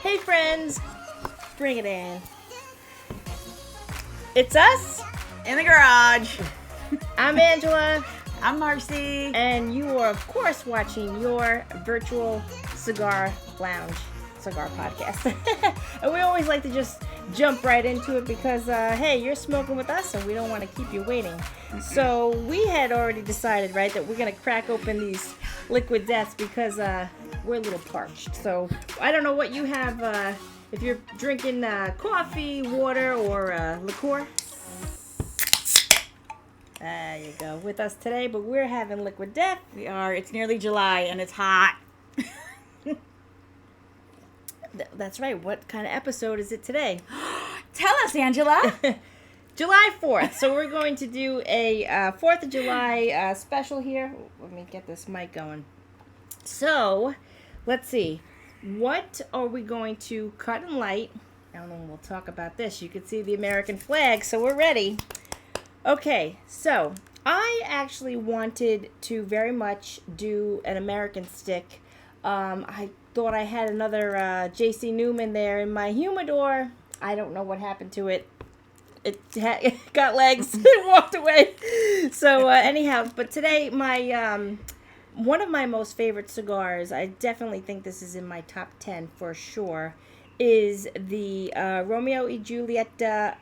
Hey friends, bring it in. It's us in the garage. I'm Angela. I'm Marcy. And you are, of course, watching your virtual cigar lounge cigar podcast. And we always like to just jump right into it because, hey, you're smoking with us and we don't want to keep you waiting. So we had already decided, right, that we're going to crack open these liquid deaths because we're a little parched. So I don't know what you have, if you're drinking coffee, water, or liqueur. There you go, with us today, but we're having liquid death. We are. It's nearly July and it's hot. That's right. What kind of episode is it today? Tell us, Angela. July 4th. So we're going to do a 4th of July special here. Let me get this mic going. So, let's see. What are we going to cut and light? And then we'll talk about this. You can see the American flag, so we're ready. Okay, so I actually wanted to very much do an American stick. I thought I had another J.C. Newman there in my humidor. I don't know what happened to it. It got legs. It walked away. So anyhow, but today my one of my most favorite cigars, I definitely think this is in my top 10 for sure, is the Romeo Y Julieta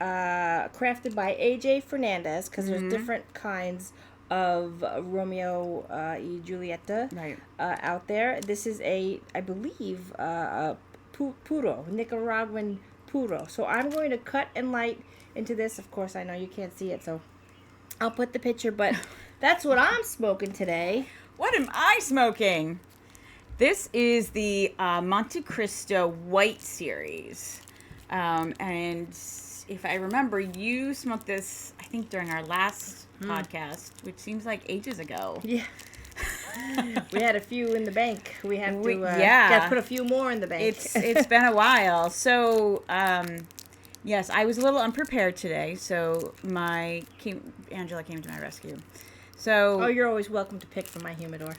crafted by A.J. Fernandez, because there's different kinds of Romeo Y Julieta out there. This is I believe, a Puro, Nicaraguan Puro. So I'm going to cut and light into this. Of course, I know you can't see it, so I'll put the picture, but that's what I'm smoking today. What am I smoking? This is the Montecristo White Series. And if I remember, you smoked this, I think, during our last podcast, which seems like ages ago. Yeah. We had a few in the bank. We have to got to put a few more in the bank. It's been a while. So, yes, I was a little unprepared today, so Angela came to my rescue. So, you're always welcome to pick from my humidor.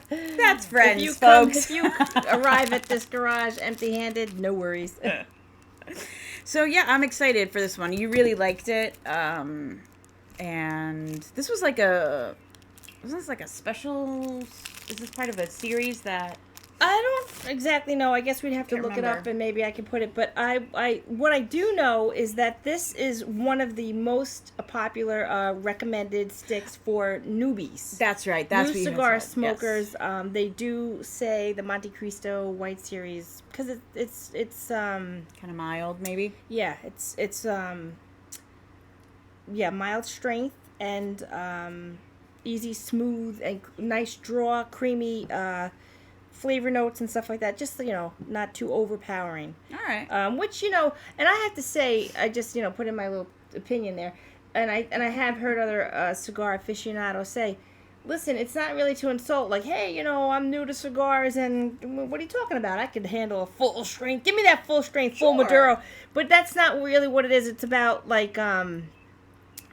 That's friends, folks. If you arrive at this garage empty-handed, no worries. So, yeah, I'm excited for this one. You really liked it. And this was wasn't this like a special, is this part of a series that? I don't exactly know. I guess we'd have to look it up and maybe I can put it. But what I do know is that this is one of the most popular recommended sticks for newbies. That's right. That's new cigar smokers. Yes. They do say the Montecristo White Series because it's kind of mild, maybe. Yeah, it's mild strength and easy, smooth, and nice draw, creamy. Flavor notes and stuff like that, just not too overpowering. All right. Which and I have to say, I just put in my little opinion there, and I have heard other cigar aficionados say, listen, it's not really to insult, like, hey, I'm new to cigars, and what are you talking about? I could handle a full strength. Give me that full strength, full Maduro. But that's not really what it is. It's about like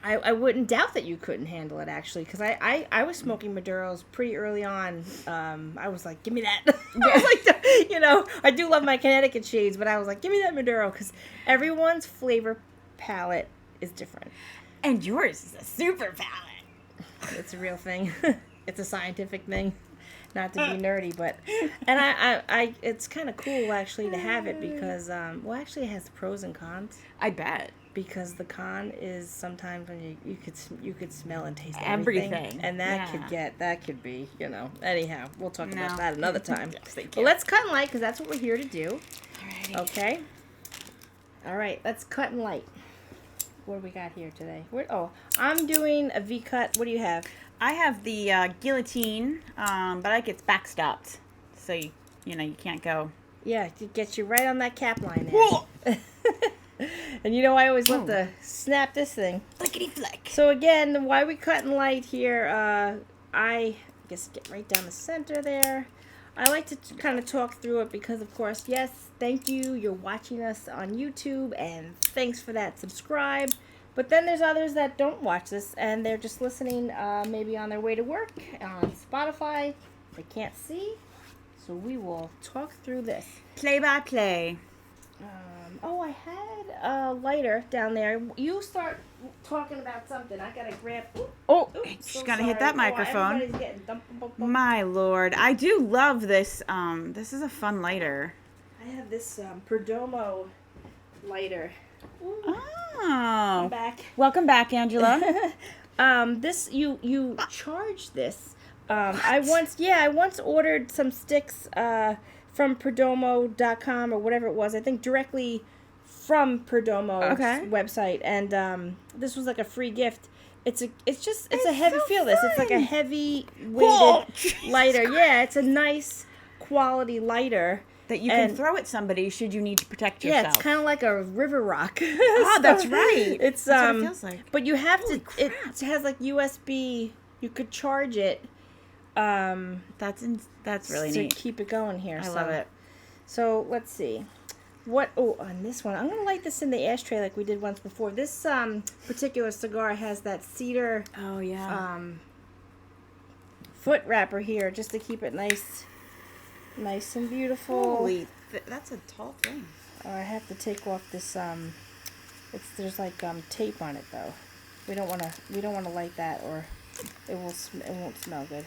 I wouldn't doubt that you couldn't handle it, actually, because I was smoking Maduros pretty early on. I was like, give me that. I was like, I do love my Connecticut shades, but I was like, give me that Maduro, because everyone's flavor palette is different. And yours is a super palette. It's a real thing. It's a scientific thing. Not to be nerdy, but... And I it's kind of cool, actually, to have it, because, actually, it has pros and cons. I bet. Because the con is sometimes when you could smell and taste everything. And that could be, anyhow, we'll talk about that another time. Yes, thank But you. let's cut and light, because that's what we're here to do. Alrighty. Okay? Alright, let's cut and light. What do we got here today? I'm doing a V-cut. What do you have? I have the guillotine, but I think it's backstopped. So, you can't go. Yeah, it gets you right on that cap line there. And I always love to snap this thing. Flickety-flick. So again, why we cut and light here, I guess get right down the center there. I like to kind of talk through it because, of course, yes, thank you. You're watching us on YouTube, and thanks for that. Subscribe. But then there's others that don't watch this, and they're just listening maybe on their way to work, on Spotify. They can't see. So So we will talk through this. Play by play. I had a lighter down there. You start talking about something. I gotta grab. She's gonna hit that microphone. Everybody's getting dump. My lord, I do love this. This is a fun lighter. I have this Perdomo lighter. Ooh. Oh, I'm back. Welcome back, Angela. This you charge this. I once ordered some sticks from Perdomo.com or whatever it was. I think directly from Perdomo's website, and this was like a free gift. It's a heavy. So feel this. It's like a heavy weighted lighter. Yeah, it's a nice quality lighter that you can throw at somebody should you need to protect yourself. Yeah, it's kind of like a river rock. That's right. It's that's what it feels like. But you have to. It has like USB. You could charge it. That's really neat to keep it going here. I love it. So let's see. On this one, I'm going to light this in the ashtray like we did once before. This particular cigar has that cedar foot wrapper here just to keep it nice and beautiful. Holy, that's a tall thing. I have to take off this there's like tape on it though. We don't want to light that or it won't smell good.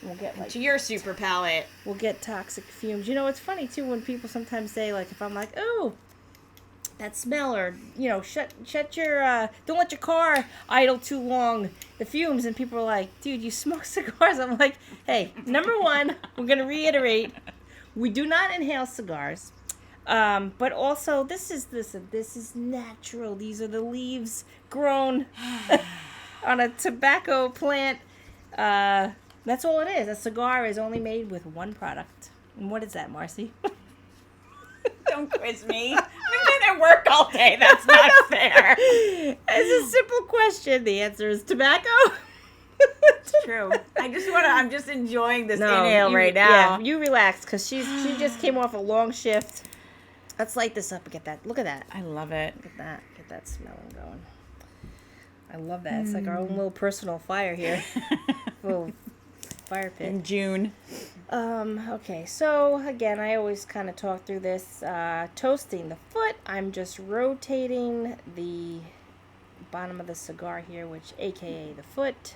We'll get to your super palate. We'll get toxic fumes. You know, it's funny too when people sometimes say like, if I'm like, oh, that smell, or shut your don't let your car idle too long, the fumes, and people are like, dude, you smoke cigars. I'm like, hey, number one, we're gonna reiterate, we do not inhale cigars, but also this is natural. These are the leaves grown on a tobacco plant. That's all it is. A cigar is only made with one product. And what is that, Marcy? Don't quiz me. I've been at work all day. That's not fair. It's a simple question. The answer is tobacco. It's true. I'm just enjoying this inhale right now. Yeah, you relax because she just came off a long shift. Let's light this up and get that. Look at that. I love it. Look at that. Get that smelling going. I love that. It's like our own little personal fire here. Little fire pit. In June. Okay, so again, I always kind of talk through this. Toasting the foot, I'm just rotating the bottom of the cigar here, which aka the foot.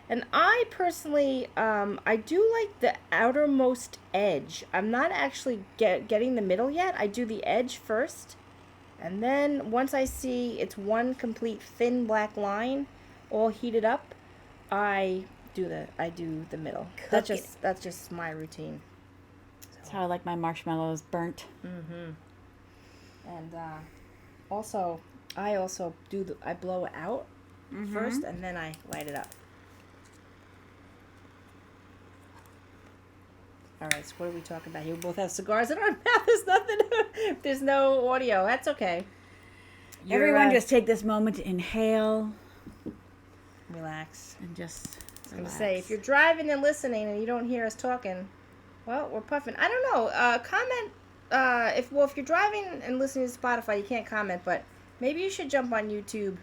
And I personally, I do like the outermost edge. I'm not actually getting the middle yet. I do the edge first. And then once I see it's one complete thin black line all heated up, I do the middle. That's just my routine. That's how I like my marshmallows burnt. Mm-hmm. And I blow it out first, and then I light it up. All right, so what are we talking about here? We both have cigars in our mouth. There's no audio. That's okay. Everyone just take this moment to inhale. Relax. And just I was going to say, if you're driving and listening and you don't hear us talking, well, we're puffing. I don't know. Comment. If you're driving and listening to Spotify, you can't comment, but maybe you should jump on YouTube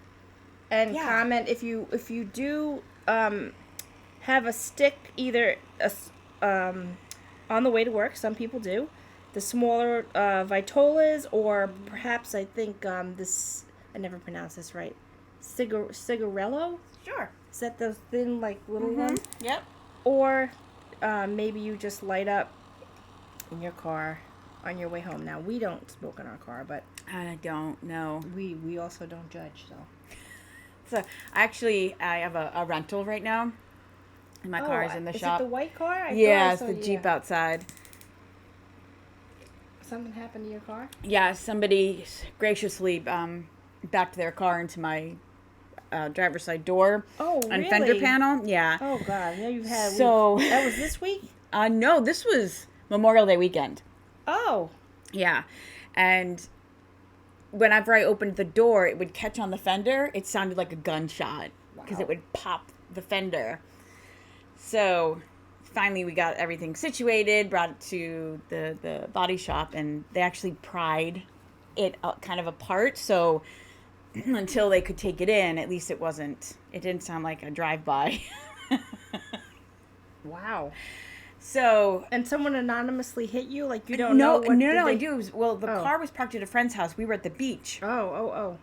and comment if you do have a stick, either on the way to work. Some people do. The smaller Vitolas, or perhaps I think this, I never pronounced this right, Cigarello? Sure. Is that the thin, like, little one? Yep. Or maybe you just light up in your car on your way home. Now, we don't smoke in our car, but I don't know. We also don't judge, so. So, I have a rental right now. And my car is in the shop. Is it the white car? It's the Jeep outside. Something happened to your car? Yeah, somebody graciously backed their car into my driver's side door. Oh, really? And fender panel. Yeah. Oh, God. Yeah, you've had that was this week? No, this was Memorial Day weekend. Oh. Yeah. And whenever I opened the door, it would catch on the fender. It sounded like a gunshot because it would pop the fender. So finally we got everything situated, brought it to the body shop, and they actually pried it kind of apart. So until they could take it in, at least it didn't sound like a drive-by. Wow. So And someone anonymously hit you? Like, you don't know what I do. Well, the car was parked at a friend's house. We were at the beach. Oh.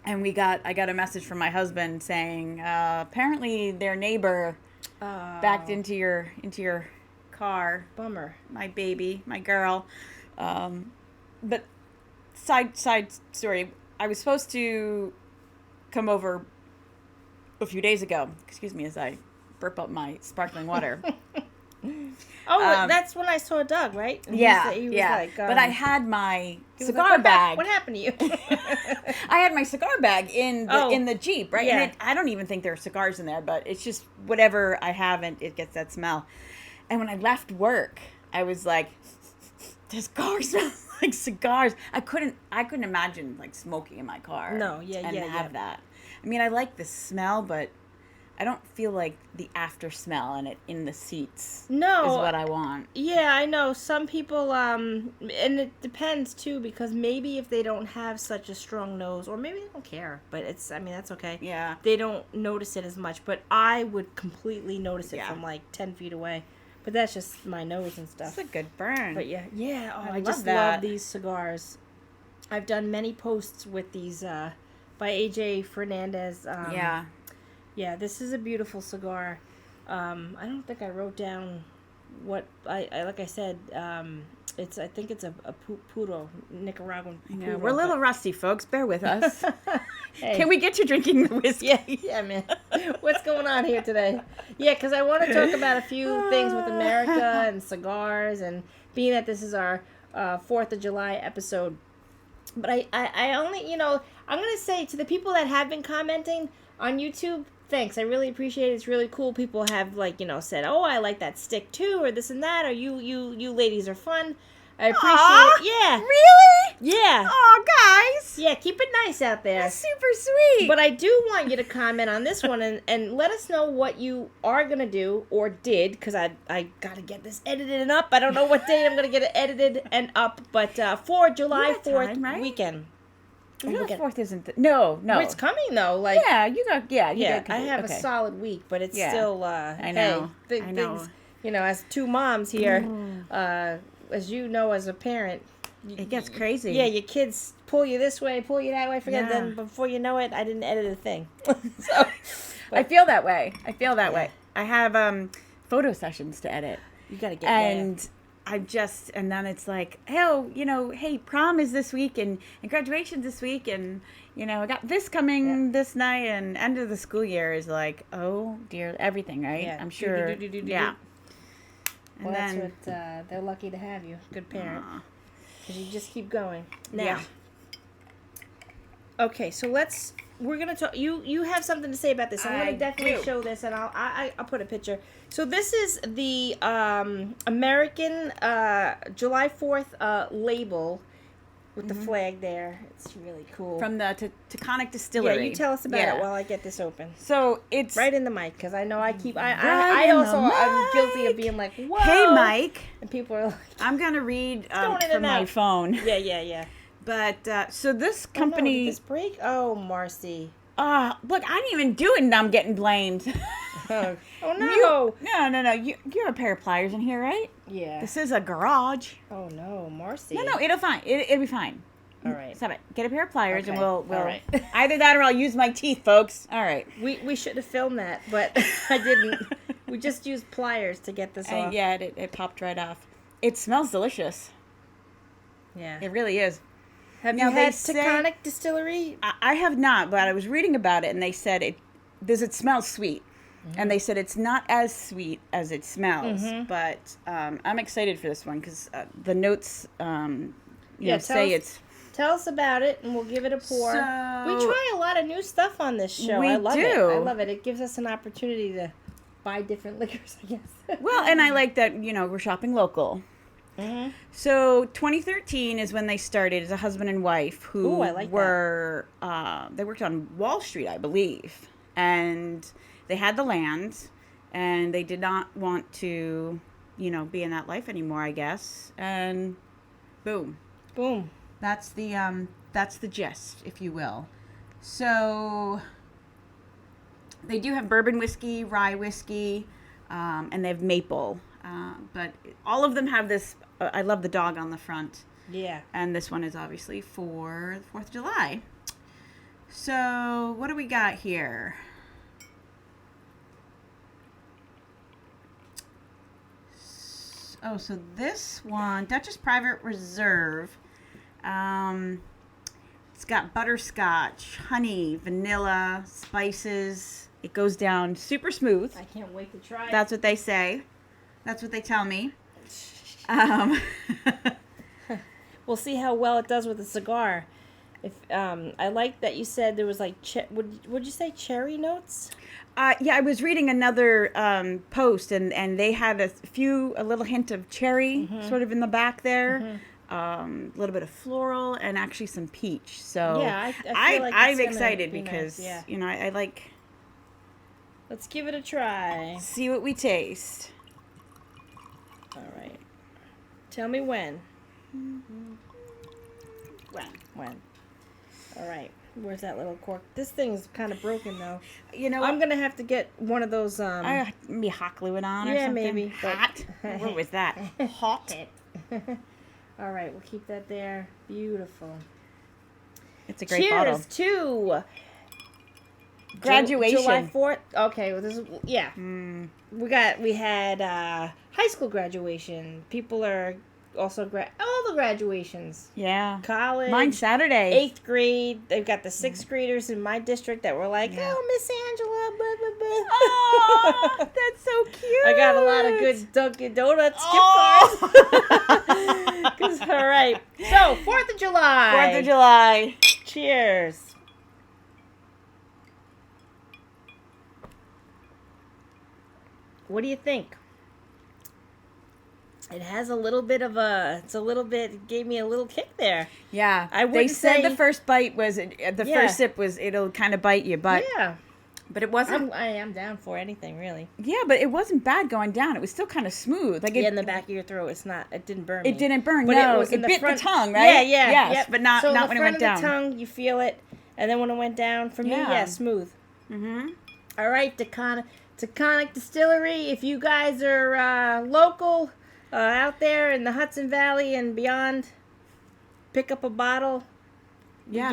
And I got a message from my husband saying, apparently their neighbor backed into your car. Bummer. My baby, my girl. But side story, I was supposed to come over a few days ago. Excuse me as I burp up my sparkling water. That's when I saw Doug, right? And he was like, but I had my cigar like, bag. What happened to you? I had my cigar bag in the Jeep, right? Yeah. And I don't even think there are cigars in there, but it's just whatever I have, and it gets that smell. And when I left work, I was like, "This car smells like cigars." I couldn't imagine like smoking in my car. No, and have that. I mean, I like the smell, but I don't feel like the after smell in the seats. No, is what I want. Yeah, I know some people, and it depends too, because maybe if they don't have such a strong nose, or maybe they don't care, but that's okay. Yeah, they don't notice it as much. But I would completely notice it from like 10 feet away. But that's just my nose and stuff. It's a good burn. But yeah. Oh, I love just that. love these cigars. I've done many posts with these by AJ Fernandez. Yeah, this is a beautiful cigar. I don't think I wrote down what I like I said. I think it's a puro, Nicaraguan. Puro, we're a little rusty, folks. Bear with us. Hey. Can we get to drinking the whiskey? Yeah, man. What's going on here today? Yeah, because I want to talk about a few things with America and cigars, and being that this is our 4th of July episode. But I only, I'm going to say to the people that have been commenting on YouTube, thanks. I really appreciate it. It's really cool. People have said, "Oh, I like that stick too," or this and that, or you ladies are fun. I appreciate it. Yeah. Really? Yeah. Oh, guys. Yeah, keep it nice out there. That's super sweet. But I do want you to comment on this one and let us know what you are going to do or did, because I got to get this edited and up. I don't know what day I'm going to get it edited and up, but for July 4th right? weekend. July 4th isn't... No. It's coming, though. Like, yeah, you got... Yeah, I have a solid week, but it's still... I know. I know. Things, as two moms here, as you know, as a parent... It gets crazy. Yeah, your kids pull you this way, pull you that way, then before you know it, I didn't edit a thing. So, I feel that way. way. I have photo sessions to edit. You got to get And and then it's like, hey, prom is this week and graduation's this week and, I got this coming this night, and end of the school year is like, oh dear, everything, right? Yeah. I'm sure. Yeah. Well, that's what, they're lucky to have you. Good parent. Because you just keep going. Now. Yeah. Okay, so we're going to talk, you have something to say about this. I'm going to definitely show this, and I'll put a picture. So this is the American July 4th label with the flag there. It's really cool. From the Taconic Distillery. Yeah, you tell us about it while I get this open. So it's... Right in the mic, because I know I'm guilty of being like, whoa. Hey, Mike. And people are like... I'm going to read from my phone. Yeah. But, so this company... Did this break? Oh, Marcy. Look, I didn't even do it, and I'm getting blamed. Oh no! No. You're a pair of pliers in here, right? Yeah. This is a garage. Oh no, Marcy. No, it'll be fine. All right. Stop it. Get a pair of pliers, and we'll All right. either that or I'll use my teeth, folks. All right. We should have filmed that, but I didn't. We just used pliers to get this off. Yeah, it popped right off. It smells delicious. Yeah. It really is. Have you had Taconic Distillery? I have not, but I was reading about it, and they said it smells sweet. Mm-hmm. And they said it's not as sweet as it smells, but I'm excited for this one because the notes say it's... Tell us about it, and we'll give it a pour. We try a lot of new stuff on this show. I love it. It gives us an opportunity to buy different liquors, I guess. Well, and I like that, we're shopping local. Mm-hmm. So 2013 is when they started as a husband and wife who they worked on Wall Street, I believe. And they had the land, and they did not want to, be in that life anymore, I guess. And boom. That's the gist, if you will. So they do have bourbon whiskey, rye whiskey, and they have maple. But all of them have this. I love the dog on the front. Yeah. And this one is obviously for the 4th of July. So what do we got here? So this one, Dutchess Private Reserve. It's got butterscotch, honey, vanilla, spices. It goes down super smooth. I can't wait to try it. That's what they say. That's what they tell me. We'll see how well it does with the cigar. If I like that you said there was like would you say cherry notes? Yeah, I was reading another post, and they had a little hint of cherry sort of in the back there, a little bit of floral, and actually some peach. So yeah, I feel like I'm excited because nice. Yeah. you know I like. Let's give it a try. See what we taste. All right. Tell me when. When. All right. Where's that little cork? This thing's kind of broken though. You know, I'm gonna have to get one of those. Maybe hot glue it on or yeah, something. maybe. Hot. What was that? Hot. All right, we'll keep that there. Beautiful. It's a great bottle. Cheers to Graduation. July 4th. Okay, well this is we had high school graduation. People are also all the graduations. Yeah. College. Mine's Saturday. 8th grade. They've got the 6th graders in my district that were like, "Oh, Miss Angela, blah blah blah." Oh, that's so cute. I got a lot of good Dunkin' Donuts gift cards. All right. So 4th of July. 4th of July. Cheers. What do you think? It has a little bit of it gave me a little kick there. Yeah. I they wouldn't said say the first bite was, first sip was, it'll kind of bite you, but yeah. But it wasn't. I am down for anything, really. Yeah, but it wasn't bad going down. It was still kind of smooth. Like in the back of your throat, it didn't burn me. It didn't burn, but no. It was in the bit front, the tongue, right? Yeah. Yes, Yep. but not when it went down. So the front of the tongue, you feel it, and then when it went down, for me, smooth. Mm-hmm. All right, Taconic Distillery, if you guys are local, out there in the Hudson Valley and beyond, pick up a bottle. Yeah.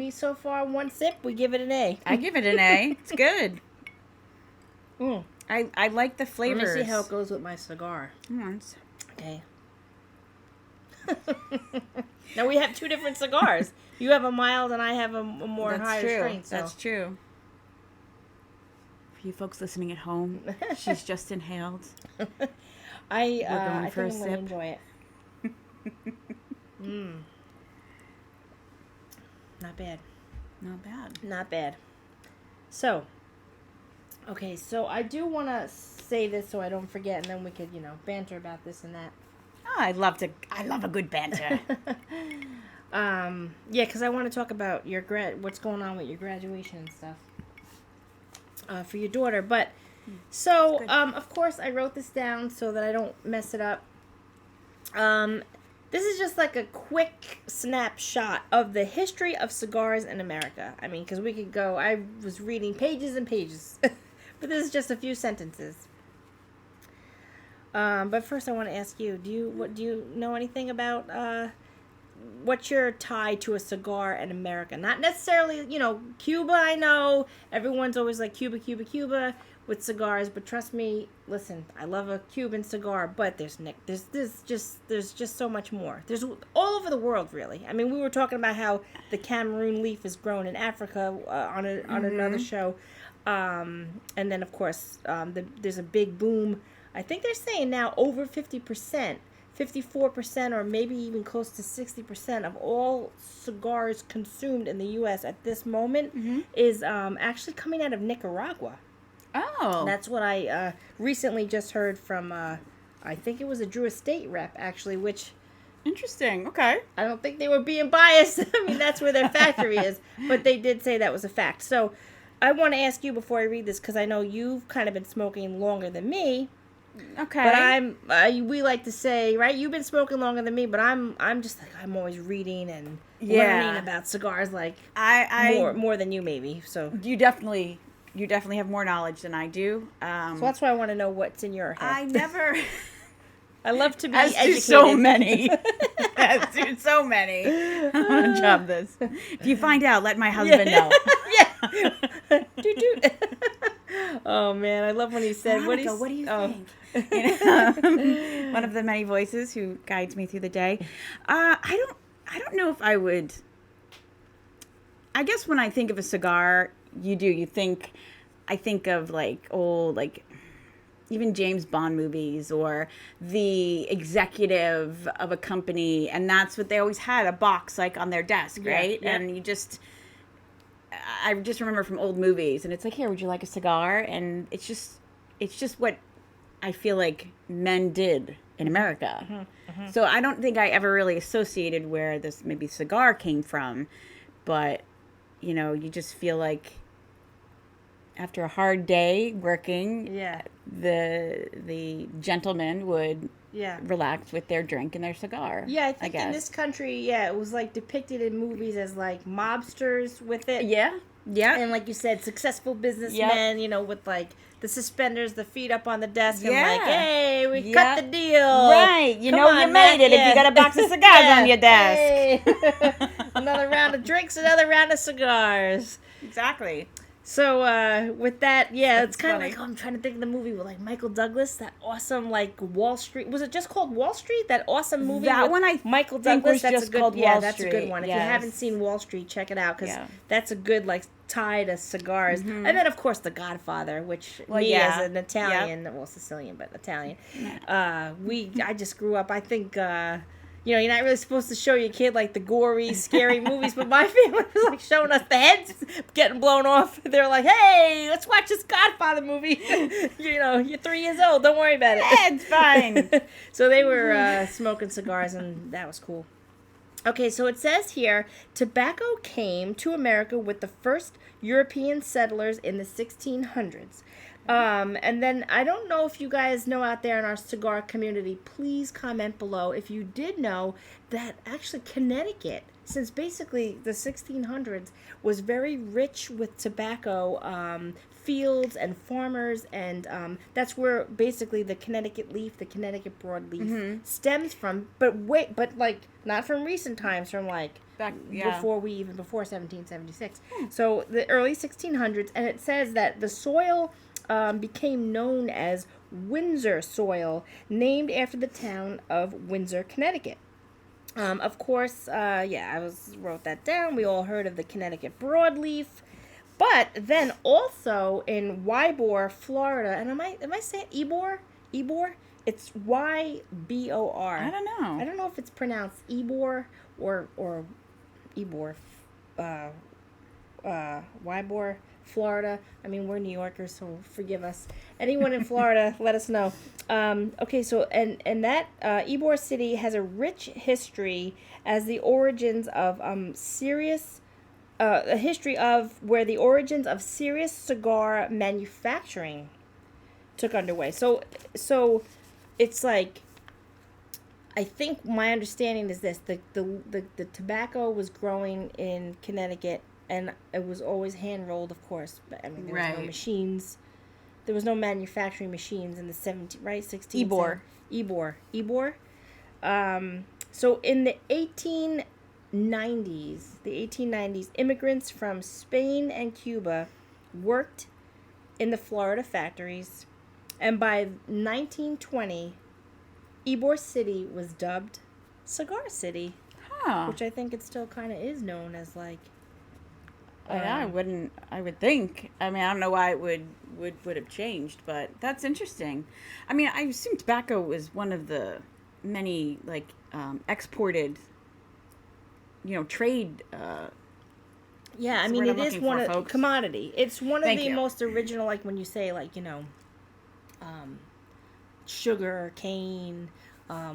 So far, one sip, we give it an A. I give it an A. It's good. Mm. I like the flavors. Let me see how it goes with my cigar. Once. Okay. Now we have two different cigars. You have a mild and I have a more higher strain. So. That's true. For you folks listening at home, she's just inhaled. I think I'm for a going to sip. enjoy it. Not bad. Not bad. Not bad. So, okay, so I do want to say this so I don't forget, and then we could, banter about this and that. Oh, I love a good banter. Yeah, because I want to talk about your what's going on with your graduation and stuff for your daughter. But so, of course, I wrote this down so that I don't mess it up. This is just like a quick snapshot of the history of cigars in America. I mean, because we could go. I was reading pages and pages, but this is just a few sentences. But first, I want to ask you: do you know anything about what's your tie to a cigar in America? Not necessarily, Cuba. I know everyone's always like Cuba with cigars, but trust me, listen, I love a Cuban cigar, but there's just so much more. There's all over the world, really. I mean, we were talking about how the Cameroon leaf is grown in Africa on another show, and then of course there's a big boom. I think they're saying now over 50%. 54% or maybe even close to 60% of all cigars consumed in the U.S. at this moment is actually coming out of Nicaragua. Oh. That's what I recently just heard from, I think it was a Drew Estate rep, actually, which... Interesting. Okay. I don't think they were being biased. I mean, that's where their factory is. But they did say that was a fact. So I want to ask you before I read this, because I know you've kind of been smoking longer than me. Okay. But we like to say, right? You've been smoking longer than me, but I'm just like I'm always reading and learning about cigars, like more than you maybe. So you definitely have more knowledge than I do. So that's why I want to know what's in your head. I never I love to be As educated. do so many. As do so many. I'm going to job this. If you find out, let my husband know. Yeah. Doot, doot. Oh, man. I love when he said, Veronica, what do you think? One of the many voices who guides me through the day. I don't know if I would. I guess when I think of a cigar, I think of like old, like even James Bond movies or the executive of a company, and that's what they always had, a box like on their desk, right? Yeah. And I just remember from old movies, and it's like, here, would you like a cigar? And it's just what I feel like men did in America. So I don't think I ever really associated where this maybe cigar came from, but you know, you just feel like after a hard day working, the gentleman would relax with their drink and their cigar. Yeah, I think in this country, it was like depicted in movies as like mobsters with it. Yeah. And like you said, successful businessmen, you know, with like the suspenders, the feet up on the desk, and like, hey, we cut the deal. Right. You made it if you got a box of cigars on your desk. Hey. Another round of drinks, another round of cigars. Exactly. So with that, it's kind of funny. like, I'm trying to think of the movie with like Michael Douglas, that awesome like Wall Street. Was it just called Wall Street? That awesome movie. That with one I Michael think Douglas. was That's just a good. called Yeah, Wall that's a Street. good one. If you Yes. haven't seen Wall Street, check it out because that's a good like tie to cigars. And then of course The Godfather, which as an Italian, well Sicilian but Italian, I just grew up. I think. You know, you're not really supposed to show your kid like the gory, scary movies, but my family was like showing us the heads getting blown off. They're like, "Hey, let's watch this Godfather movie." You know, you're 3 years old. Don't worry about it. It's fine. So they were smoking cigars, and that was cool. Okay, so it says here, tobacco came to America with the first European settlers in the 1600s. And then I don't know if you guys know out there in our cigar community, please comment below if you did know that actually Connecticut, since basically the 1600s, was very rich with tobacco fields and farmers, and that's where basically the Connecticut leaf, the Connecticut broadleaf, stems from. But like not from recent times, from like before 1776. So the early 1600s, and it says that the soil became known as Windsor soil, named after the town of Windsor, Connecticut. Of course, wrote that down. We all heard of the Connecticut broadleaf, but then also in Ybor, Florida, and am I saying Ybor? Ybor? It's Ybor. I don't know. I don't know if it's pronounced Ybor or Ybor. Ybor, Florida. I mean, we're New Yorkers, so forgive us. Anyone in Florida, let us know. Okay, so and that Ybor City has a rich history as the origins of a history of where the origins of serious cigar manufacturing took underway. So it's like, I think my understanding is this: the tobacco was growing in Connecticut. And it was always hand rolled, of course. But I mean, there was no machines. There was no manufacturing machines in the 16th. Ybor. So in the 1890s, immigrants from Spain and Cuba worked in the Florida factories, and by 1920, Ybor City was dubbed Cigar City, which I think it still kind of is known as like. I would think. I mean, I don't know why it would have changed, but that's interesting. I mean, I assume tobacco was one of the many like exported, trade. I mean, it is one of commodity. It's one of the most original, like when you say like sugar, cane,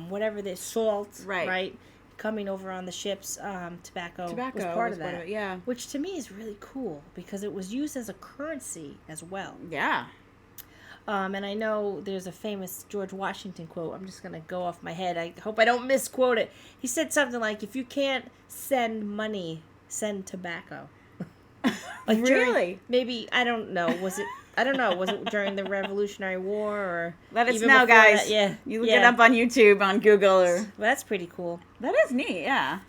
whatever the salt, right? Coming over on the ships, tobacco was part of that. Which to me is really cool because it was used as a currency as well. Yeah. And I know there's a famous George Washington quote. I'm just going to go off my head. I hope I don't misquote it. He said something like, if you can't send money, send tobacco. Like really? Maybe, I don't know. Was it I don't know. Was it during the Revolutionary War or? Let us even know, before guys. that? Yeah. You look it up on YouTube, on Google, or Well, that's pretty cool. that is neat. Yeah.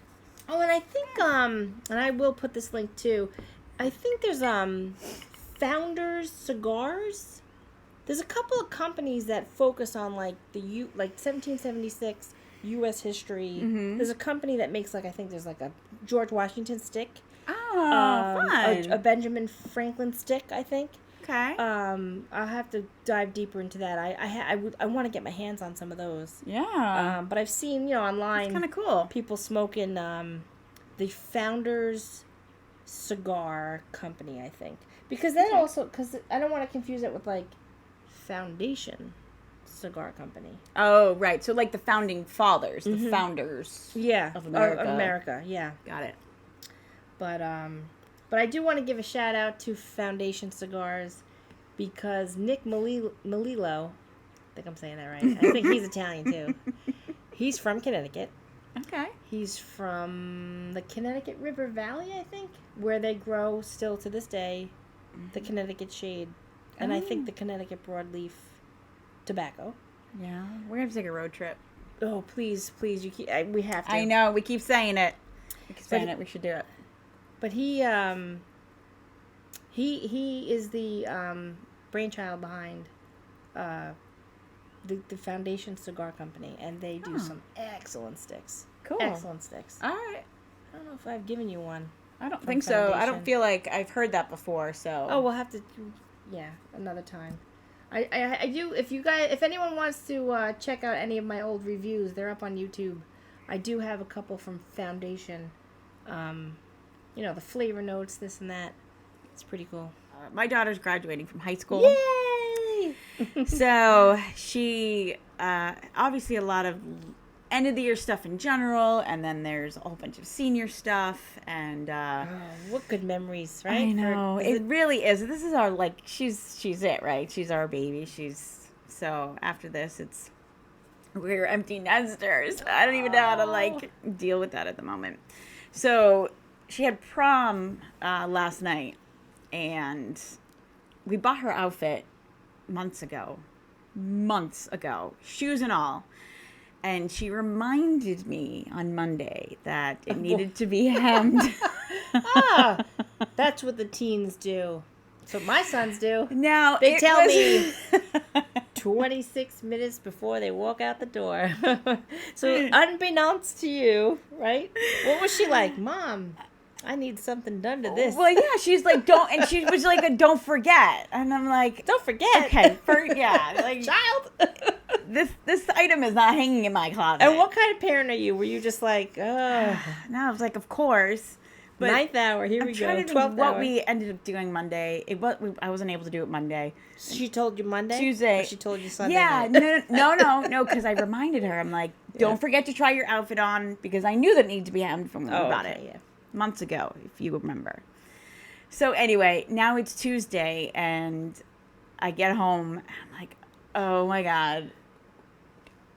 Oh, and I think and I will put this link too. I think there's Founders Cigars. There's a couple of companies that focus on like 1776 U.S. history. Mm-hmm. There's a company that makes I think there's like a George Washington stick. Oh, fun. A Benjamin Franklin stick, I think. Okay. I'll have to dive deeper into that. I want to get my hands on some of those. Yeah. But I've seen online. It's kind of cool. People smoking the Founders Cigar Company, I think, because then because I don't want to confuse it with like Foundation Cigar Company. Oh, right. So like the founding fathers, the founders. Yeah. Of America. Of America. Yeah. Got it. But I do want to give a shout out to Foundation Cigars because Nick Melillo, I think I'm saying that right. I think he's Italian too. He's from Connecticut. Okay. He's from the Connecticut River Valley, I think, where they grow still to this day the Connecticut shade, and I think the Connecticut broadleaf tobacco. Yeah, we're gonna have to take a road trip. Oh, please, we have to. I know, we keep saying it. We should do it. But he is the brainchild behind the Foundation Cigar Company, and they do some excellent sticks. Cool. Excellent sticks. All right. I don't know if I've given you one. I don't think so. I Foundation. don't feel like I've heard that before, so. Oh, we'll have to, another time. I do, if anyone wants to check out any of my old reviews, they're up on YouTube. I do have a couple from Foundation. The flavor notes, this and that. It's pretty cool. My daughter's graduating from high school. Yay! So she, obviously a lot of end of the year stuff in general, and then there's a whole bunch of senior stuff, and what good memories, right? I know. It really is. This is our, she's it, right? She's our baby. So after this, we're empty nesters. I don't even know how to, deal with that at the moment. So she had prom last night, and we bought her outfit months ago, shoes and all. And she reminded me on Monday that it needed to be hemmed. That's what the teens do. That's what my sons do. Now They tell me 26 minutes before they walk out the door. So unbeknownst to you, right? What was she like? Mom, I need something done to this. Well, yeah, she's like, don't, and she was like, don't forget. And I'm like, don't forget. Okay, child. This item is not hanging in my closet. And what kind of parent are you? Were you just like, oh. No, I was like, of course. But 9th hour, here we go. 12th hour. What we ended up doing Monday, I wasn't able to do it Monday. She told you Monday? Tuesday. Or she told you Sunday? Yeah, night? no, because I reminded her. I'm like, don't forget to try your outfit on, because I knew that it needed to be hemmed from when we bought it. Yeah. Months ago, if you remember. So anyway, now it's Tuesday, and I get home, and I'm like, oh my God,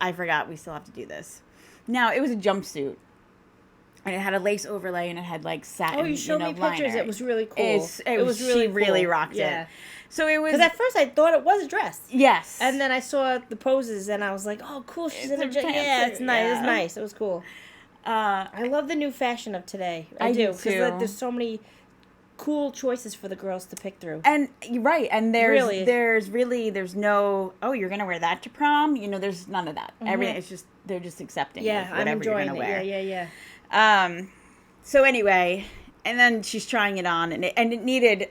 I forgot we still have to do this. Now, it was a jumpsuit, and it had a lace overlay, and it had satin. Oh, you showed me pictures. Liner. It was really cool. It was really cool. She really rocked it. So it was. Because at first I thought it was a dress. Yes. And then I saw the poses, and I was like, oh, cool. She's in a dress. Yeah, it's nice. Yeah. It was nice. It was cool. I love the new fashion of today. I do too. Because there's so many cool choices for the girls to pick through. And right, and there's no, oh, you're gonna wear that to prom. There's none of that. Everything it's just they're just accepting. Yeah, whatever I'm enjoying you're gonna wear. Yeah. So anyway, and then she's trying it on, and it needed.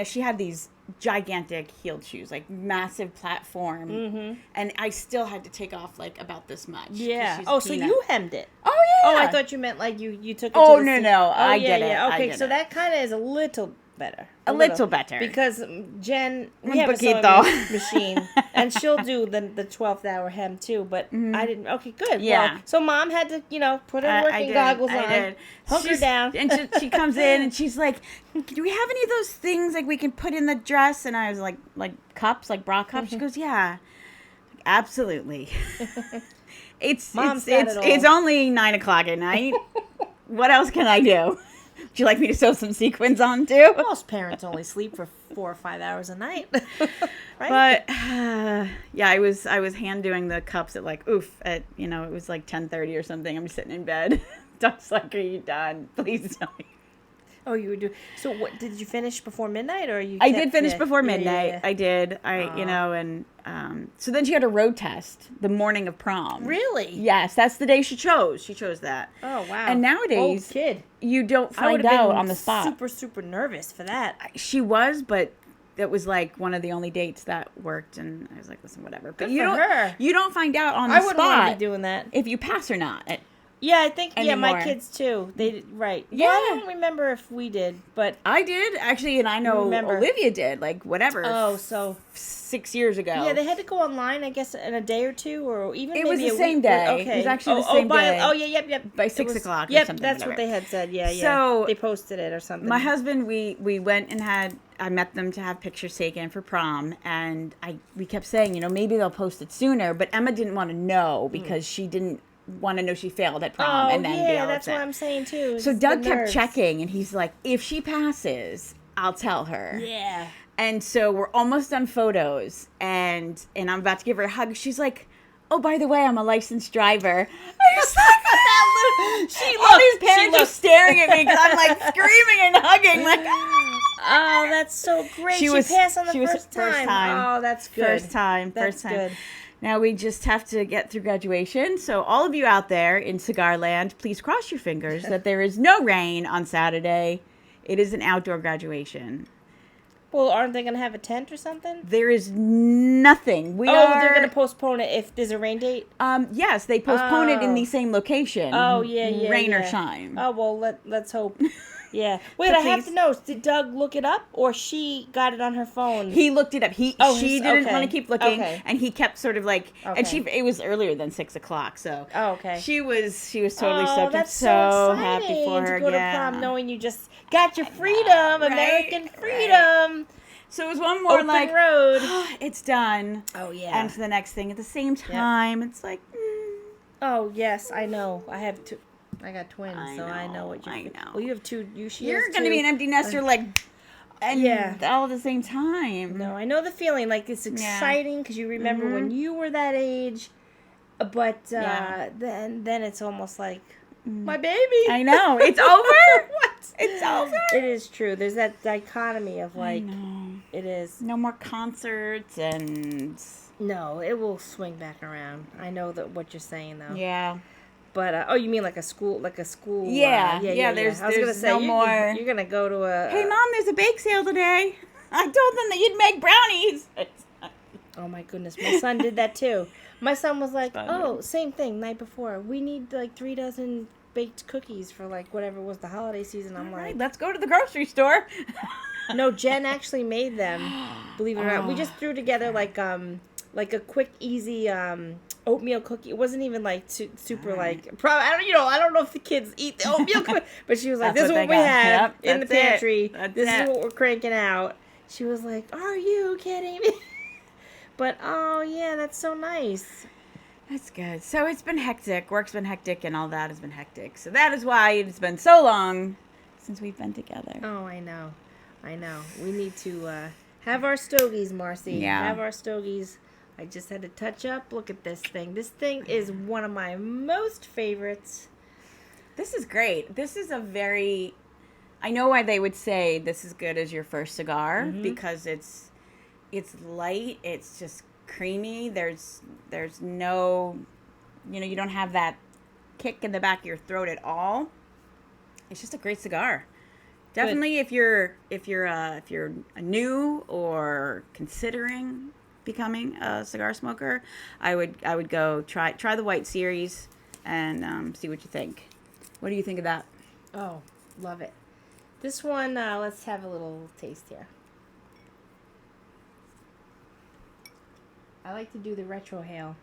She had these gigantic heeled shoes, massive platform, and I still had to take off about this much. Yeah. Oh, so you hemmed it? Oh yeah. Oh, I thought you meant you took it. Oh to the no, Oh, I did it. Yeah. Okay, so that kind of is a little better. A little better. Because Jen, we have a sewing machine, and she'll do the 12th hour hem too, but I didn't. Okay, good. Yeah. Well, so Mom had to, put her working goggles on, hunker down. And she comes in, and she's like, do we have any of those things we can put in the dress? And I was like cups, bra cups? She goes, yeah. Absolutely. It's only 9:00 at night. What else can I do? you like me to sew some sequins on too? Most parents only sleep for 4 or 5 hours a night, right? But yeah, I was hand doing the cups at like at it was like 10:30 or something. I'm sitting in bed. Doc's like, "Are you done? Please tell me." Oh, you would do. So, what did you finish before midnight, or you? I did finish before midnight. Yeah. I did. So then she had a road test the morning of prom. Really? Yes, that's the day she chose. She chose that. Oh wow! And nowadays, old kid, you don't I find would have out been on the spot. super nervous for that. She was, but that was like one of the only dates that worked, and I was like, listen, whatever. But Good you for don't. her. You don't find out on the I wouldn't want to spot be doing that. if you pass or not. Yeah, I think my Anymore. kids too. They right. Yeah. Well, I don't remember if we did, but I did actually, and I know Remember. Olivia did. Like whatever. oh, so 6 years ago. yeah, they had to go online, I guess, in a day or two, or even It maybe was the a same week. day. Okay, It was actually the same by, day. Oh yeah, yep. By 6 o'clock or Yep, something, that's whatever. what they had said. Yeah. So, they posted it or something. My husband, we went and I met them to have pictures taken for prom, and we kept saying, maybe they'll post it sooner, but Emma didn't want to know because she didn't want to know she failed at prom and then be all that's upset. what I'm saying too. So It's Doug the kept nerves. checking, and he's like, if she passes, I'll tell her. Yeah. And so we're almost done photos, and I'm about to give her a hug. She's like, oh, by the way, I'm a licensed driver. I was like, all these parents are staring at me because I'm like screaming and hugging. Like, oh, that's so great. She passed on the first time. Oh, that's good. First time. Good. Now we just have to get through graduation. So all of you out there in Cigar Land, please cross your fingers that there is no rain on Saturday. It is an outdoor graduation. Well, aren't they going to have a tent or something? There is nothing. They're going to postpone it if there's a rain date? Yes, they postpone it in the same location. Oh, yeah. Rain or shine. Oh, well, let's hope. Yeah. Wait, So I have to know. Did Doug look it up, or she got it on her phone? He looked it up. She didn't want to keep looking, Okay. and he kept sort of like, and it was earlier than 6 o'clock, so. Oh, okay. She was totally stoked. I'm That's so exciting happy for her. to go to prom knowing you just got your freedom, American freedom. Right. So it was one more Open like road. It's done. Oh yeah. And for the next thing at the same time, it's like. Oh yes, I know. I have two. I got twins, so I know what you. I know. Well, you have two. You're going to be an empty nester, all at the same time. No, I know the feeling. Like it's exciting because you remember when you were that age, but then it's almost like my baby. I know it's over. What? It's over. It is true. There's that dichotomy of like. I know. It is. No more concerts and. No, it will swing back around. I know that what you're saying though. Yeah. But you mean like a school? Yeah. There's I was gonna say no more. You're gonna go to a. Hey, Mom, there's a bake sale today. I told them that you'd make brownies. Oh my goodness, my son did that too. My son was like, "Oh, same thing. Night before, we need like 3 dozen baked cookies for like whatever was the holiday season." I'm like, let's go to the grocery store. No, Jen actually made them. Believe it or not, we just threw together like a quick, easy oatmeal cookie. It wasn't even like super like. I don't know if the kids eat the oatmeal cookie, but she was like, "This is what we have in the pantry. This is what we're cranking out." She was like, "Are you kidding me?" But oh yeah, that's so nice. That's good. So it's been hectic. Work's been hectic, and all that has been hectic. So that is why it's been so long since we've been together. Oh, I know. We need to have our stogies, Marcy. Yeah. Have our stogies. I just had to touch up. Look at this thing. This thing is one of my most favorites. This is great. This is I know why they would say this is good as your first cigar because it's light. It's just creamy. There's no, you don't have that kick in the back of your throat at all. It's just a great cigar. Definitely, if you're new or considering becoming a cigar smoker, I would go try the White Series and see what you think. What do you think of that? Oh, love it. This one, let's have a little taste here. I like to do the retrohale.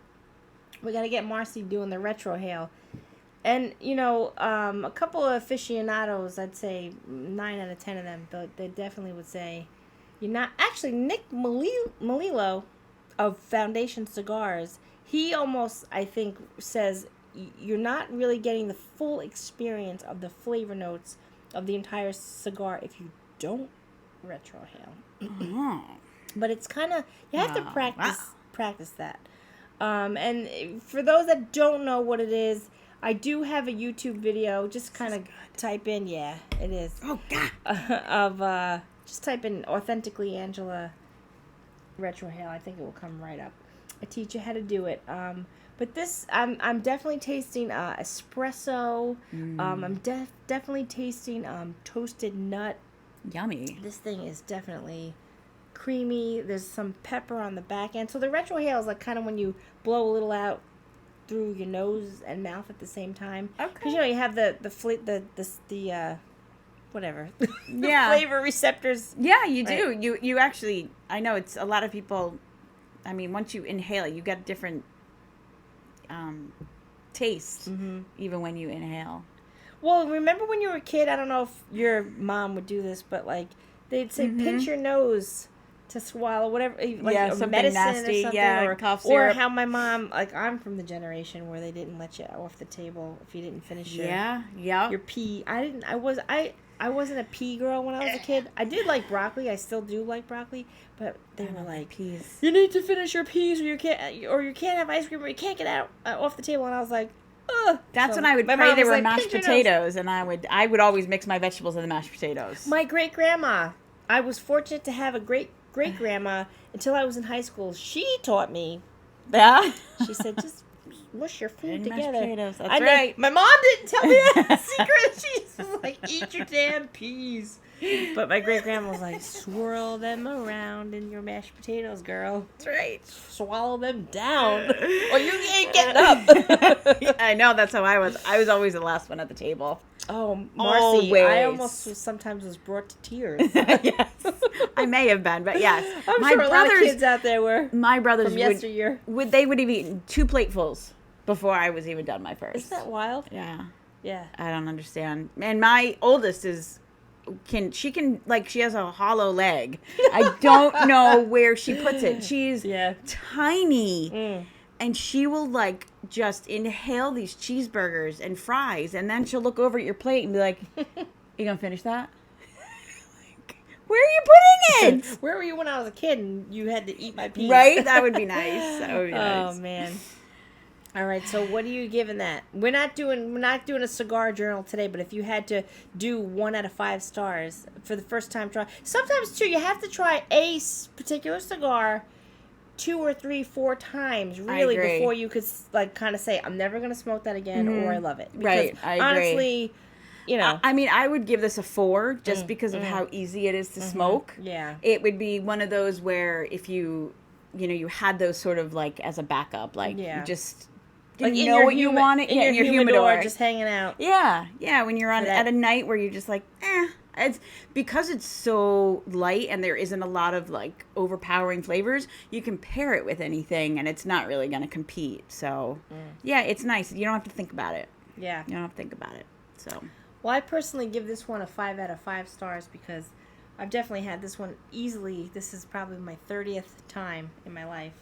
We got to get Marcy doing the retrohale. And, a couple of aficionados, I'd say 9 out of 10 of them, but they definitely would say, you're not. Actually, Nick Melillo of Foundation Cigars, he almost, I think, says you're not really getting the full experience of the flavor notes of the entire cigar if you don't retrohale. Oh. But it's kind of, you have to practice that. And for those that don't know what it is, I do have a YouTube video. Just kind of type in, yeah, it is. Oh, God. Just type in Authentically Angela retrohale. I think it will come right up. I teach you how to do it. But this, I'm definitely tasting espresso. I'm definitely tasting toasted nut. Yummy. This thing is definitely creamy. There's some pepper on the back end. So the retrohale is like kind of when you blow a little out through your nose and mouth at the same time. Okay. Because you have the whatever. Yeah. Flavor receptors. Yeah, you do. Right. You actually, I know it's a lot of people. I mean, once you inhale, you get different taste, even when you inhale. Well, remember when you were a kid? I don't know if your mom would do this, but like they'd say pinch your nose to swallow whatever, like something medicine nasty, or something, or cough or syrup. how my mom, like I'm from the generation where they didn't let you off the table if you didn't finish your pea. I wasn't a pea girl when I was a kid. I did like broccoli. I still do like broccoli, but they were like, peas. You need to finish your peas, or you can't have ice cream, or you can't get out off the table. And I was like, ugh. That's So when I would my pray mom there was were like, mashed "Pinch your nose." potatoes, and I would always mix my vegetables in the mashed potatoes. My great grandma. I was fortunate to have a great grandma until I was in high school. She taught me. Yeah. She said, just mush your food And mashed together. potatoes. That's I know, right. my mom didn't tell me that secret. She was like, eat your damn peas. But my great grandma was like, swirl them around in your mashed potatoes, girl. That's right. Swallow them down, or you ain't getting up. I know, that's how I was. I was always the last one at the table. Oh, Marcy, Always. I almost sometimes was brought to tears. Yes. I may have been, but yes. I'm my sure a lot of brothers, kids out there were my brothers from yesteryear. they would have eaten 2 platefuls before I was even done my first. Isn't that wild? Yeah. Yeah. I don't understand. And my oldest she has a hollow leg. I don't know where she puts it. She's tiny. And she will like just inhale these cheeseburgers and fries, and then she'll look over at your plate and be like, "You gonna finish that?" Like, where are you putting it? Where were you when I was a kid and you had to eat my peas? Right? That would be nice. That would be nice. Oh man. All right, so what are you giving that? We're not doing a cigar journal today, but if you had to do 1 out of 5 stars for the first time try, sometimes too you have to try a particular cigar 2 or 3, 4 times really before you could like kind of say I'm never gonna smoke that again or I love it. Because right, I agree. Honestly, you know, I mean, I would give this a 4 just because of how easy it is to smoke. Yeah, it would be one of those where if you had those sort of like as a backup, like you just didn't like know what you wanted in your humidor, just hanging out. Yeah, when you're on at a night where you're just like, it's because it's so light and there isn't a lot of like overpowering flavors. You can pair it with anything, and it's not really going to compete. So, yeah, it's nice. You don't have to think about it. Yeah, you don't have to think about it. So, well, I personally give this one a 5 out of 5 stars because I've definitely had this one easily. This is probably my 30th time in my life.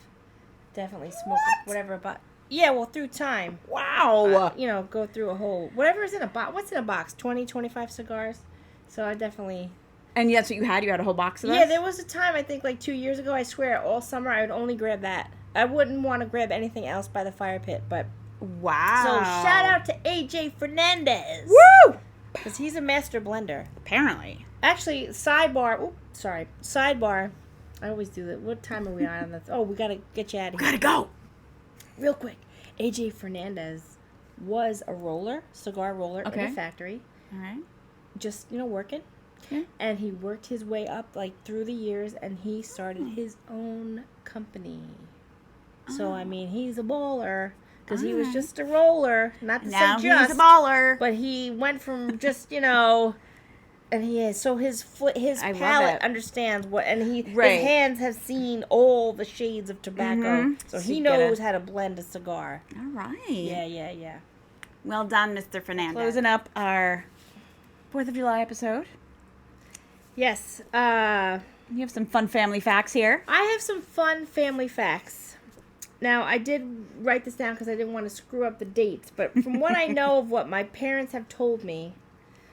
Definitely smoked whatever about. Yeah, well, through time. Wow. Go through a whole whatever is in a box. What's in a box? 20, 25 cigars. So I definitely. And that's what you had? You had a whole box of those? Yeah, there was a time, I think like 2 years ago, I swear, all summer I would only grab that. I wouldn't want to grab anything else by the fire pit, but. Wow. So shout out to AJ Fernandez. Woo! Because he's a master blender. Apparently. Actually, sidebar. I always do that. What time are we on? We got to get you out of here. Gotta go. Real quick. AJ Fernandez was a cigar roller in a factory. All right. Just, working. Yeah. And he worked his way up, like, through the years, and he started his own company. So, I mean, he's a baller. Because he was just a roller. Not to say just. Now he's a baller. But he went from just, and he is. So his palate understands what, and his hands have seen all the shades of tobacco. So he knows how to blend a cigar. All right. Yeah. Well done, Mr. Fernandez. Closing up our 4th of July episode. Yes. You have some fun family facts here. I have some fun family facts. Now, I did write this down because I didn't want to screw up the dates, but from what I know of what my parents have told me,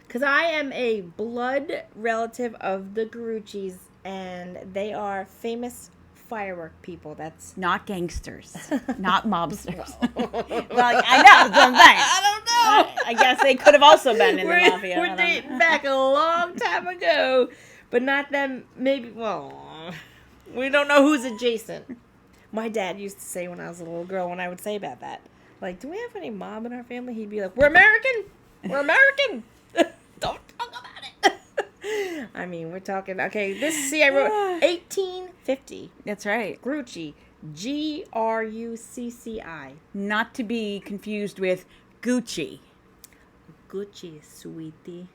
Because I am a blood relative of the Grucci's, and they are famous firework people. That's not gangsters, not mobsters. Well, I know. That's what I'm saying. I don't know. I guess they could have also been in the mafia. We're dating back a long time ago, but not them. Maybe. Well, we don't know who's adjacent. My dad used to say when I was a little girl, when I would say about that, like, do we have any mob in our family? He'd be like, "We're American. We're American. Don't talk about it." I mean, we're talking. Okay, I wrote 1850. That's right. Grucci, Grucci. Not to be confused with Gucci. Gucci, sweetie.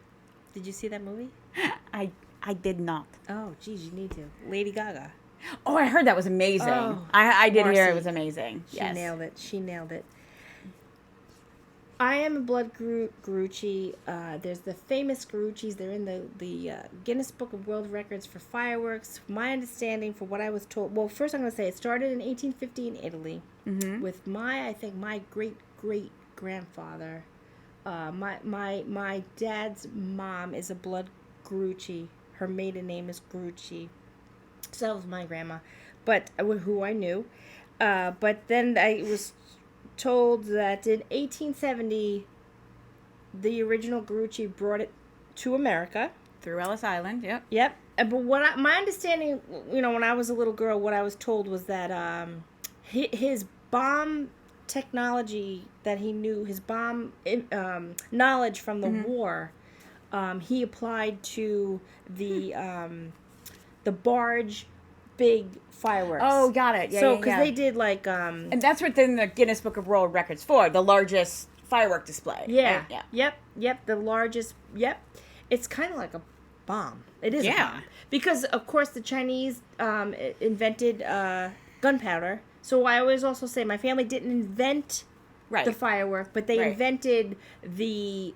Did you see that movie? I did not. Oh, geez, you need to. Lady Gaga. Oh, I heard that was amazing. Oh, I did Marcy. hear it was amazing. She nailed it. She nailed it. I am a blood Grucci. There's the famous Grucci's. They're in the Guinness Book of World Records for fireworks. My understanding, for what I was told, well, first I'm going to say it started in 1850 in Italy with my great-great-grandfather. My dad's mom is a blood Grucci. Her maiden name is Grucci. So that was my grandma, but who I knew. But then I was told that in 1870, the original Grucci brought it to America. Through Ellis Island, yep. Yep. But my understanding, when I was a little girl, what I was told was that his bomb technology that he knew, his bomb knowledge from the war, he applied to the barge big fireworks. Oh, got it. Yeah, so, because they did like... and that's within the Guinness Book of World Records for, the largest firework display. Yeah. Right? Yeah. Yep. The largest... Yep. It's kind of like a bomb. It is a bomb. Because, of course, the Chinese invented gunpowder. So I always also say my family didn't invent the firework, but they invented the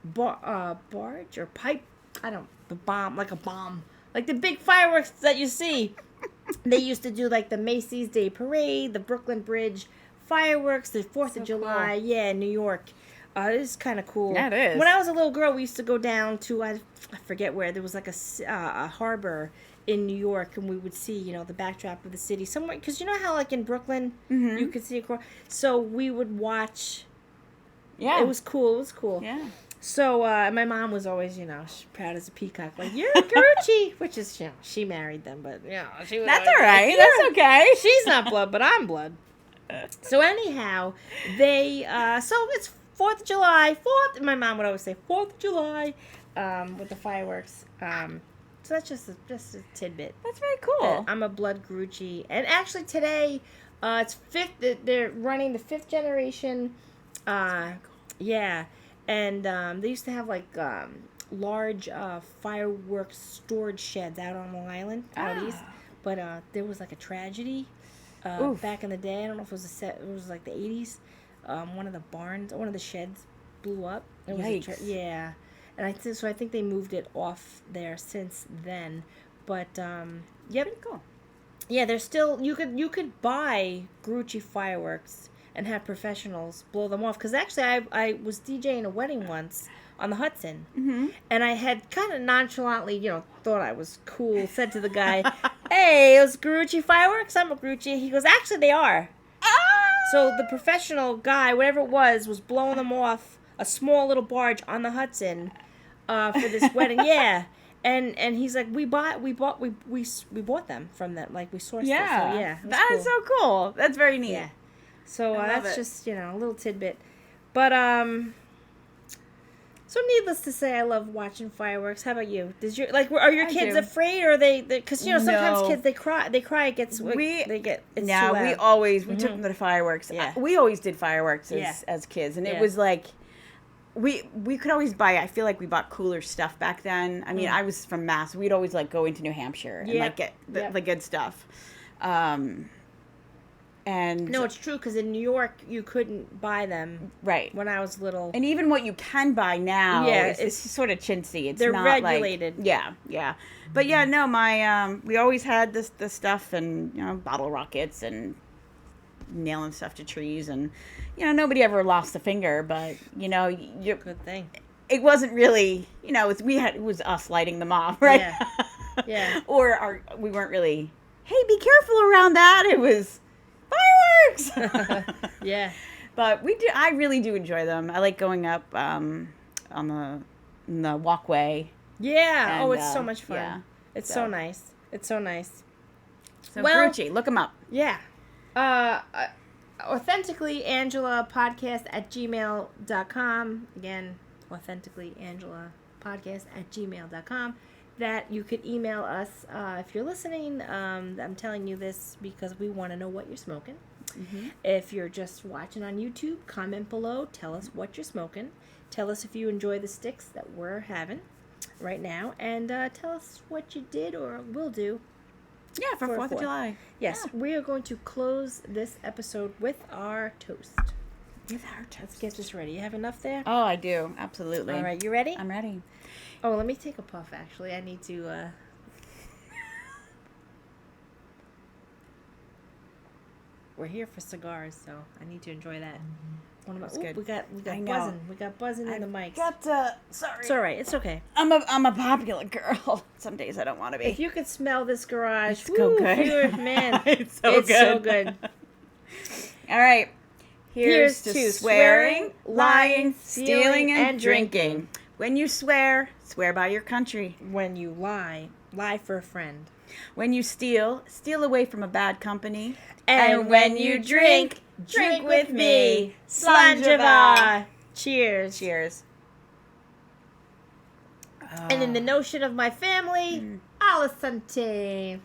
barge or pipe. The bomb, like a bomb. Like the big fireworks that you see. They used to do like the Macy's Day Parade, the Brooklyn Bridge fireworks, the 4th of July. Cool. Yeah, in New York. It is kind of cool. Yeah, it is. When I was a little girl, we used to go down to, I forget where, there was like a harbor in New York, and we would see, the backdrop of the city somewhere. Because you know how, like, in Brooklyn, you could see across. So we would watch. Yeah. It was cool. Yeah. So my mom was always, proud as a peacock. Like, you're a Grucci. Which is, she married them, but, she was. That's all right. That's okay. She's not blood, but I'm blood. So anyhow, they, so it's 4th of July, my mom would always say 4th of July, with the fireworks. So that's just a tidbit. That's very cool. I'm a blood Grucci. And actually today, it's they're running the 5th generation. That's cool. Yeah. And they used to have like large fireworks storage sheds out on Long Island, out east. But there was like a tragedy back in the day. I don't know if it was it was like the 80s. One of the sheds blew up. Yikes. Yeah. And I think they moved it off there since then. But yeah, pretty cool. Yeah, there's still you could buy Grucci fireworks and have professionals blow them off. Because actually, I was DJing a wedding once on the Hudson, and I had kind of nonchalantly, thought I was cool. Said to the guy, "Hey, those Grucci fireworks? I'm a Grucci." He goes, "Actually, they are." So the professional guy, whatever it was blowing them off a small little barge on the Hudson for this wedding. Yeah. And he's like, we bought them from them. Like, we sourced them. So, yeah. That is so cool. That's very neat. Yeah. So that's just, a little tidbit. But, so needless to say, I love watching fireworks. How about you? Are your kids afraid, or they, because, sometimes kids, they cry, it gets, we took them to the fireworks. Yeah. We always did fireworks as kids. And it was like, we could always buy, I feel like we bought cooler stuff back then. I mean, I was from Mass. We'd always like go into New Hampshire and get the good stuff. And no, it's true, because in New York you couldn't buy them. Right. When I was little. And even what you can buy now, it's sort of chintzy. They're not regulated. Yeah. But yeah, no, we always had this stuff, and bottle rockets and nailing stuff to trees, and nobody ever lost a finger, but good thing. it wasn't really, it was us lighting them off, right? Yeah. Yeah. Or we weren't really, hey, be careful around that. It was fireworks. Yeah. But I really do enjoy them. I like going up on the walkway. Yeah. And, It's so much fun. yeah. It's so nice. It's so nice. So Grucci, look them up. Yeah. Authentically Angela Podcast at gmail.com. Again, Authentically Angela Podcast at gmail.com. That you could email us if you're listening. I'm telling you this because we want to know what you're smoking. Mm-hmm. If you're just watching on YouTube, comment below. Tell us what you're smoking. Tell us if you enjoy the sticks that we're having right now. And tell us what you did or will do. Yeah, for 4th of July. Yes, yeah. We are going to close this episode with our toast. Let's get this ready. You have enough there? Oh, I do. Absolutely. All right, you ready? I'm ready. Oh, let me take a puff, actually. I need to... We're here for cigars, so I need to enjoy that. That's good. We got buzzing. We got buzzing in the mics. Sorry. It's all right. It's okay. I'm a popular girl. Some days I don't want to be. If you could smell this garage, it's so good. Man, it's so good. All right. Here's to swearing, lying, stealing, and drinking. When you swear by your country. When you lie for a friend. When you steal away from a bad company. And when you drink with me. Slanjava. Cheers. Cheers. And in the notion of my family, Alicante.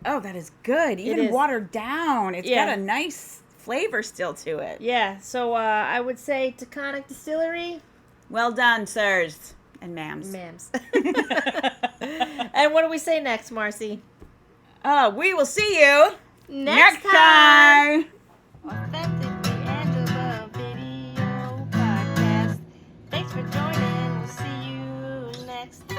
Oh, that is good. Even watered down. It's got a nice flavor still to it. Yeah, so I would say Taconic Distillery. Well done, sirs and ma'ams. And what do we say next, Marcy? We will see you next time. Authentically Angela Video Podcast. Thanks for joining. We'll see you next time.